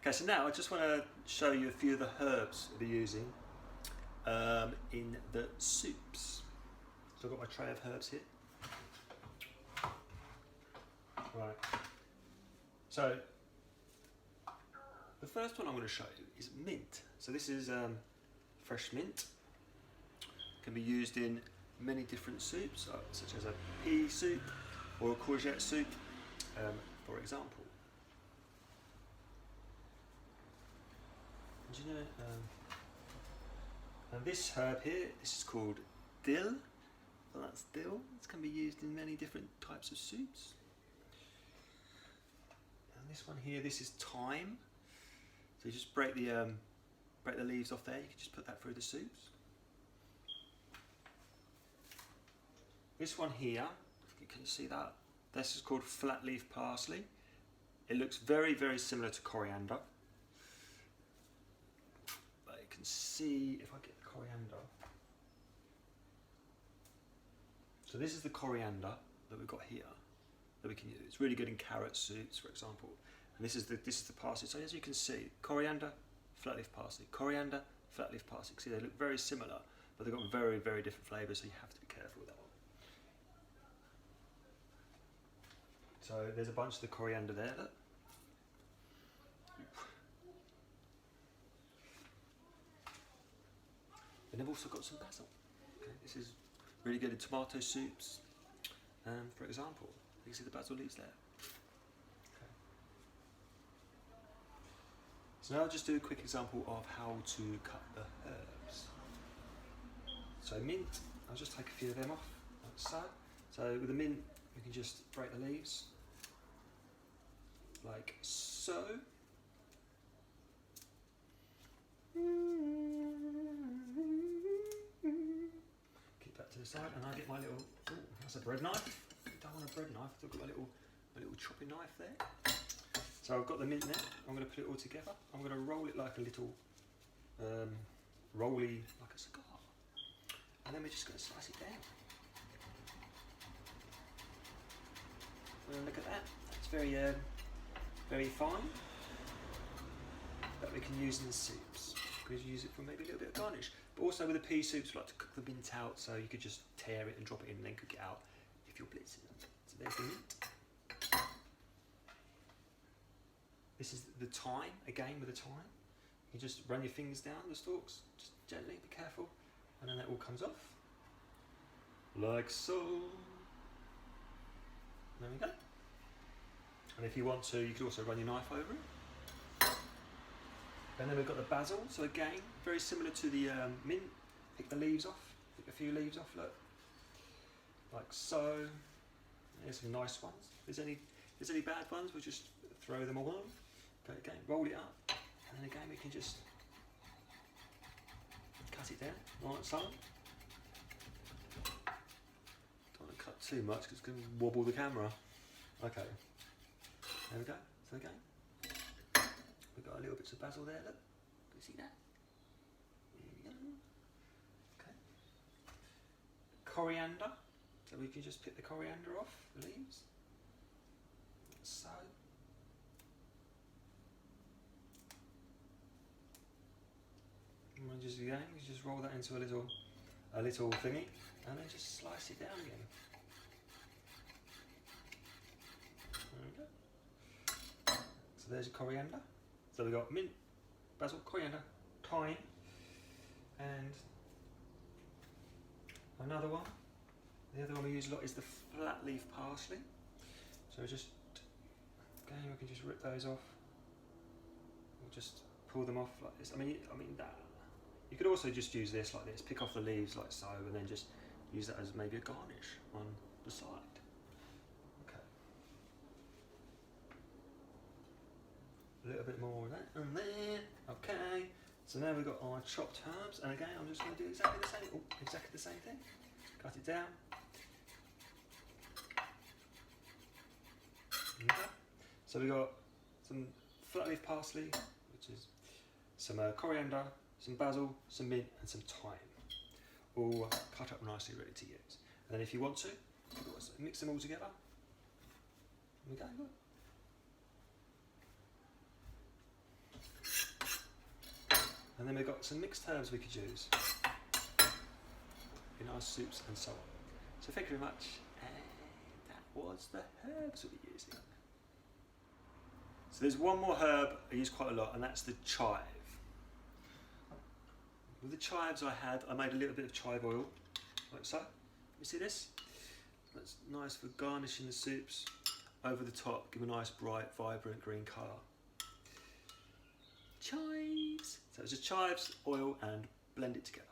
Okay, so now I just want to show you a few of the herbs we'll be using in the soups. So I've got my tray of herbs here. Right. So the first one I'm going to show you is mint. So this is fresh mint. It can be used in many different soups, such as a pea soup or a courgette soup, for example. Do you know? And this herb here, this is called dill. So that's dill. This can be used in many different types of soups. And this one here, this is thyme. So you just break the leaves off there. You can just put that through the soups. This one here, you can see that. This is called flat leaf parsley. It looks very, very similar to coriander. But you can see, if I get the coriander. So this is the coriander that we've got here that we can use. It's really good in carrot soups, for example. And this is the parsley. So as you can see, coriander, flat leaf parsley, coriander, flat leaf parsley. See, they look very similar, but they've got very, very different flavours, so you have to be careful with that one. So there's a bunch of the coriander there, look. And they've also got some basil. Okay, this is really good in tomato soups, for example. You can see the basil leaves there. Okay. So now I'll just do a quick example of how to cut the herbs. So mint, I'll just take a few of them off, like so. So with the mint, we can just break the leaves, like so. Keep that to the side, and I get my little, ooh, that's a bread knife. I don't want a bread knife, I've got my little chopping knife there. So I've got the mint there, I'm going to put it all together. I'm going to roll it like a little, rolly, like a cigar. And then we're just going to slice it down. And look at that, that's very, very fine. That we can use in soups. We could use it for maybe a little bit of garnish. But also with the pea soups, we like to cook the mint out, so you could just tear it and drop it in and then cook it out if you're blitzing them. So there's the mint. This is the thyme, again with the thyme. You just run your fingers down the stalks, just gently, be careful, and then that all comes off. Like so. There we go. And if you want to, you could also run your knife over it. And then we've got the basil, so again, very similar to the mint. Pick the leaves off, pick a few leaves off, look. Like so. There's some nice ones. If there's any bad ones, we'll just throw them all on. Okay, again, roll it up, and then again we can just cut it down, like so. Don't want to cut too much because it's going to wobble the camera. Okay, there we go. So again, we've got a little bits of basil there, look. Can you see that? There we go. Okay. Coriander, so we can just pick the coriander off the leaves. So. And just again, you just roll that into a little thingy, and then just slice it down again. There we go. So there's your coriander. So we've got mint, basil, coriander, thyme, and another one. The other one we use a lot is the flat leaf parsley. So just again, we can just rip those off. We'll just pull them off like this. I mean that. You could also just use this like this, pick off the leaves like so, and then just use that as maybe a garnish on the side. Okay. A little bit more of that, and then, okay. So now we've got our chopped herbs, and again, I'm just going to do exactly the same. Oh, exactly the same thing. Cut it down. Okay. So we've got some flat leaf parsley, which is some coriander, some basil, some mint, and some thyme, all cut up nicely, ready to use. And then if you want to, you can also mix them all together. There we go. And then we've got some mixed herbs we could use in our soups and so on. So thank you very much, and that was the herbs we'll be using. So there's one more herb I use quite a lot, and that's the chive. With the chives I made a little bit of chive oil, like so. You see this? That's nice for garnishing the soups. Over the top, give a nice bright, vibrant green colour. Chives! So it's just chives, oil, and blend it together.